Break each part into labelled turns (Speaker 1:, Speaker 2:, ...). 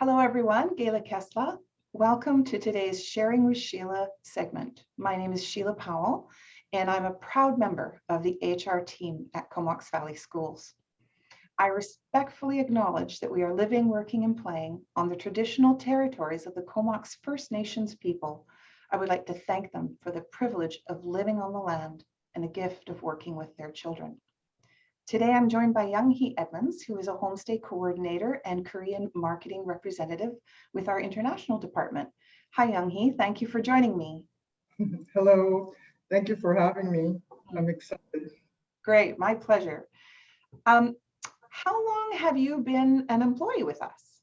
Speaker 1: Hello everyone, Gayla Kesla. Welcome to today's Sharing with Sheila segment. My name is Sheila Powell, and I'm a proud member of the HR team at Comox Valley Schools. I respectfully acknowledge that we are living, working, and playing on the traditional territories of the Comox First Nations people. I would like to thank them for the privilege of living on the land and the gift of working with their children. Today, I'm joined by Youn Hee Edmonds, who is a homestay coordinator and Korean marketing representative with our international department. Hi, Youn Hee. Thank you for joining me.
Speaker 2: Hello. Thank you for having me. I'm excited.
Speaker 1: Great. My pleasure. How long have you been an employee with us?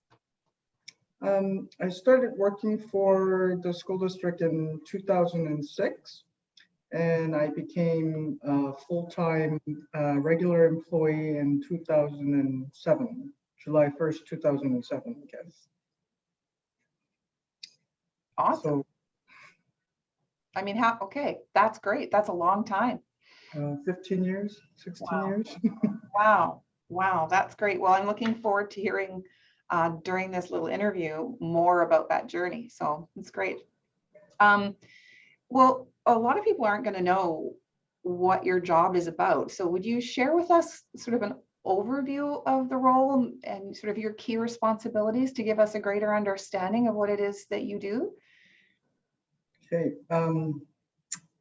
Speaker 2: I started working for the school district in 2006, and I became a full-time regular employee in 2007, July 1st, 2007, I guess.
Speaker 1: Awesome.
Speaker 2: So,
Speaker 1: I mean, okay, that's great. That's a long time.
Speaker 2: 15 years, 16 years.
Speaker 1: Wow, that's great. Well, I'm looking forward to hearing during this little interview more about that journey. So it's great. Well, a lot of people aren't going to know what your job is about. So would you share with us sort of an overview of the role and sort of your key responsibilities to give us a greater understanding of what it is that you do?
Speaker 2: Okay.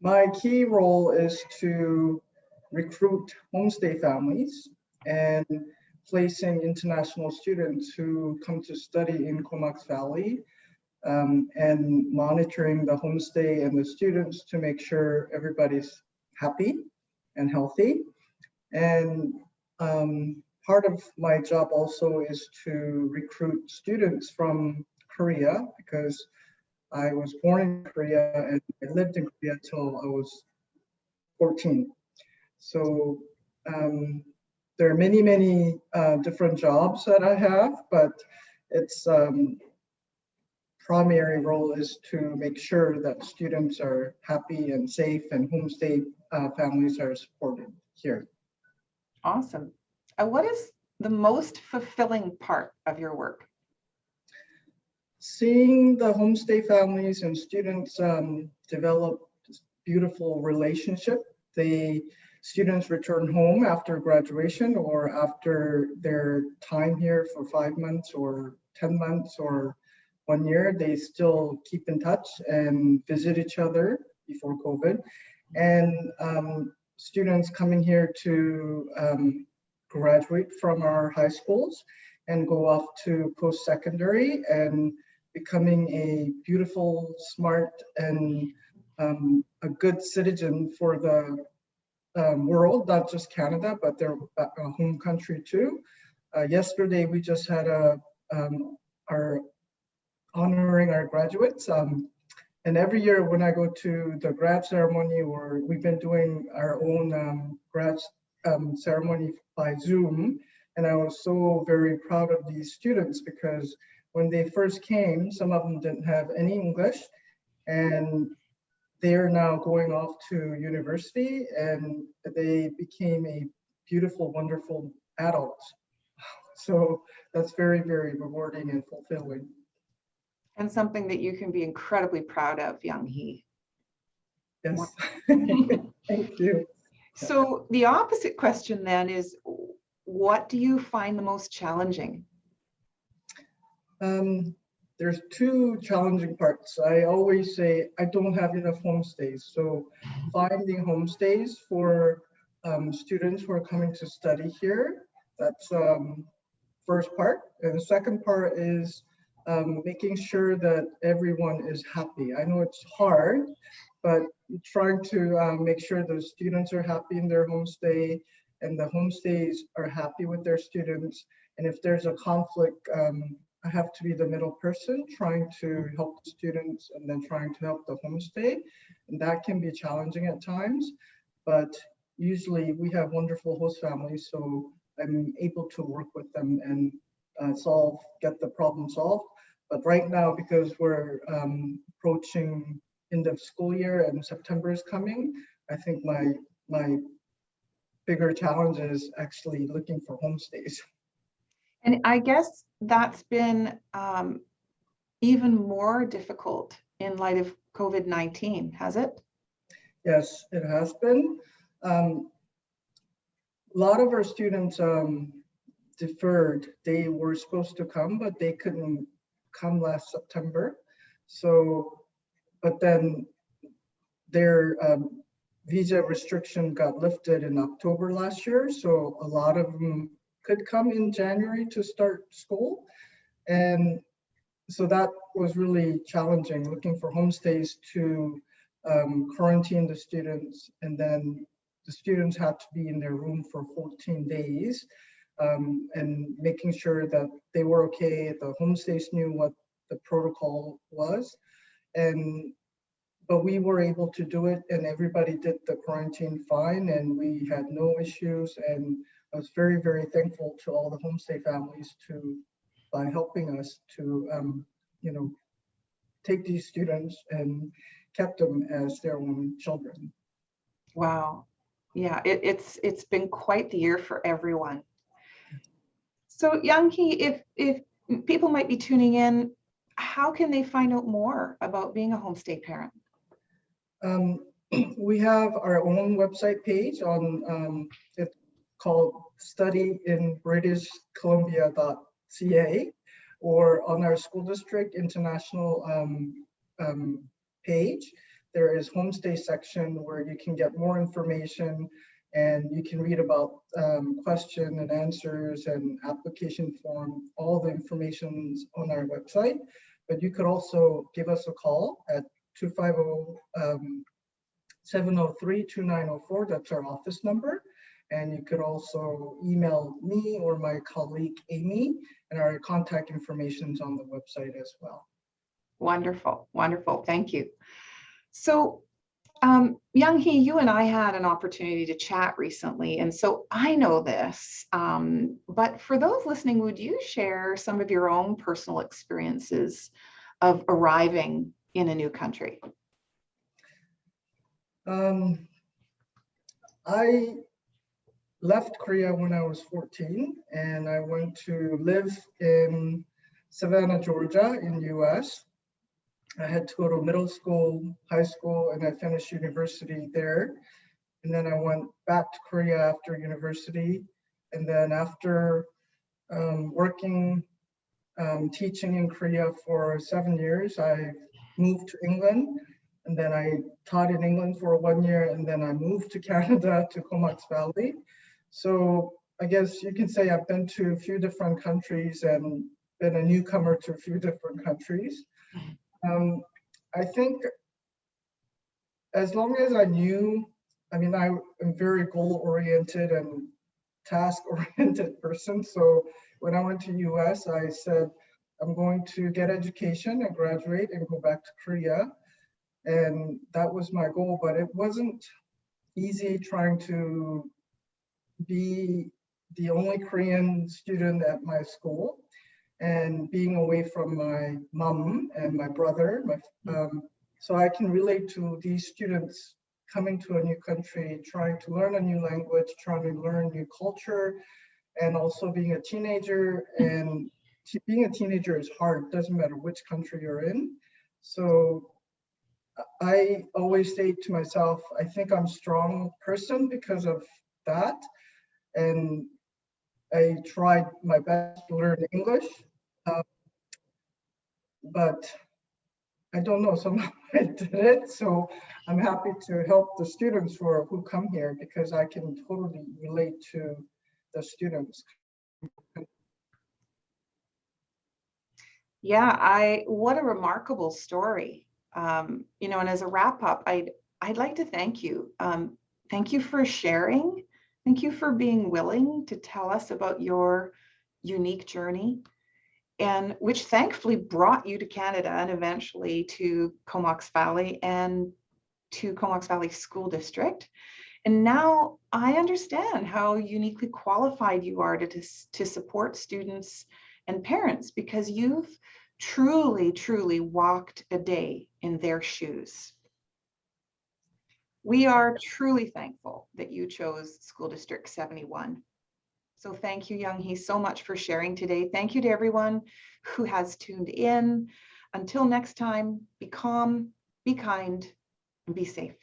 Speaker 2: My key role is to recruit homestay families and placing international students who come to study in Comox Valley, and monitoring the homestay and the students to make sure everybody's happy and healthy. And part of my job also is to recruit students from Korea, because I was born in Korea and I lived in Korea till I was 14. So there are many different jobs that I have, but its primary role is to make sure that students are happy and safe and homestay families are supported here.
Speaker 1: Awesome. What is the most fulfilling part of your work?
Speaker 2: Seeing the homestay families and students develop this beautiful relationship. The students return home after graduation or after their time here for 5 months or 10 months or 1 year. They still keep in touch and visit each other before COVID. And students coming here to graduate from our high schools and go off to post-secondary and becoming a beautiful, smart, and a good citizen for the world, not just Canada, but their home country too. Yesterday, we just had our honoring our graduates. And every year when I go to the grad ceremony, or we've been doing our own grad ceremony by Zoom, and I was so very proud of these students because when they first came, some of them didn't have any English, and they're now going off to university and they became a beautiful, wonderful adult. So that's very, very rewarding and fulfilling.
Speaker 1: And something that you can be incredibly proud of, Youn Hee.
Speaker 2: Yes, thank you.
Speaker 1: So the opposite question then is, what do you find the most challenging?
Speaker 2: There's two challenging parts. I always say I don't have enough homestays. So finding homestays for students who are coming to study here, that's first part. And the second part is making sure that everyone is happy. I know it's hard, but trying to make sure the students are happy in their homestay and the homestays are happy with their students. And if there's a conflict, I have to be the middle person trying to help the students and then trying to help the homestay. And that can be challenging at times, but usually we have wonderful host families, so I'm able to work with them and get the problem solved. But right now, because we're approaching end of school year and September is coming, I think my bigger challenge is actually looking for homestays.
Speaker 1: And I guess that's been even more difficult in light of COVID-19, has it?
Speaker 2: Yes, it has been. A lot of our students deferred. They were supposed to come, but they couldn't come last September. So, but then their visa restriction got lifted in October last year. So a lot of them could come in January to start school. And so that was really challenging, looking for homestays to quarantine the students, and then the students had to be in their room for 14 days, and making sure that they were okay. The homestays knew what the protocol was, and but we were able to do it, and everybody did the quarantine fine, and we had no issues. And I was very, very thankful to all the homestay families by helping us to, you know, take these students and kept them as their own children.
Speaker 1: Wow. Yeah, it's been quite the year for everyone. So Youn Hee, if people might be tuning in, how can they find out more about being a homestay parent?
Speaker 2: We have our own website page on it's called studyinbritishcolumbia.ca, or on our school district international page. There is homestay section where you can get more information, and you can read about question and answers and application form. All the information's on our website, but you could also give us a call at 250-703-2904. That's our office number. And you could also email me or my colleague Amy, and our contact information is on the website as well.
Speaker 1: Wonderful, wonderful. Thank you. So Youn Hee, you and I had an opportunity to chat recently, and so I know this, but for those listening, would you share some of your own personal experiences of arriving in a new country?
Speaker 2: I left Korea when I was 14, and I went to live in Savannah, Georgia in US. I had to go to middle school, high school, and I finished university there. And then I went back to Korea after university. And then after working, teaching in Korea for 7 years, I moved to England. And then I taught in England for 1 year, and then I moved to Canada, to Comox Valley. So I guess you can say I've been to a few different countries and been a newcomer to a few different countries. I think as long as I knew, I mean, I am very goal-oriented and task-oriented person. So when I went to US, I said, I'm going to get education and graduate and go back to Korea. And that was my goal, but it wasn't easy trying to be the only Korean student at my school and being away from my mom and my brother. So I can relate to these students coming to a new country, trying to learn a new language, trying to learn new culture, and also being a teenager. And being a teenager is hard, doesn't matter which country you're in. So I always say to myself, I think I'm a strong person because of that. And I tried my best to learn English, but I don't know, somehow I did it. So I'm happy to help the students who come here, because I can totally relate to the students.
Speaker 1: Yeah, what a remarkable story. You know, and as a wrap up, I'd like to thank you. Thank you for sharing. Thank you for being willing to tell us about your unique journey, and which thankfully brought you to Canada and eventually to Comox Valley and to Comox Valley School District. And now I understand how uniquely qualified you are to support students and parents, because you've truly, truly walked a day in their shoes. We are truly thankful that you chose School District 71. So thank you, Youn Hee, so much for sharing today. Thank you to everyone who has tuned in. Until next time, be calm, be kind, and be safe.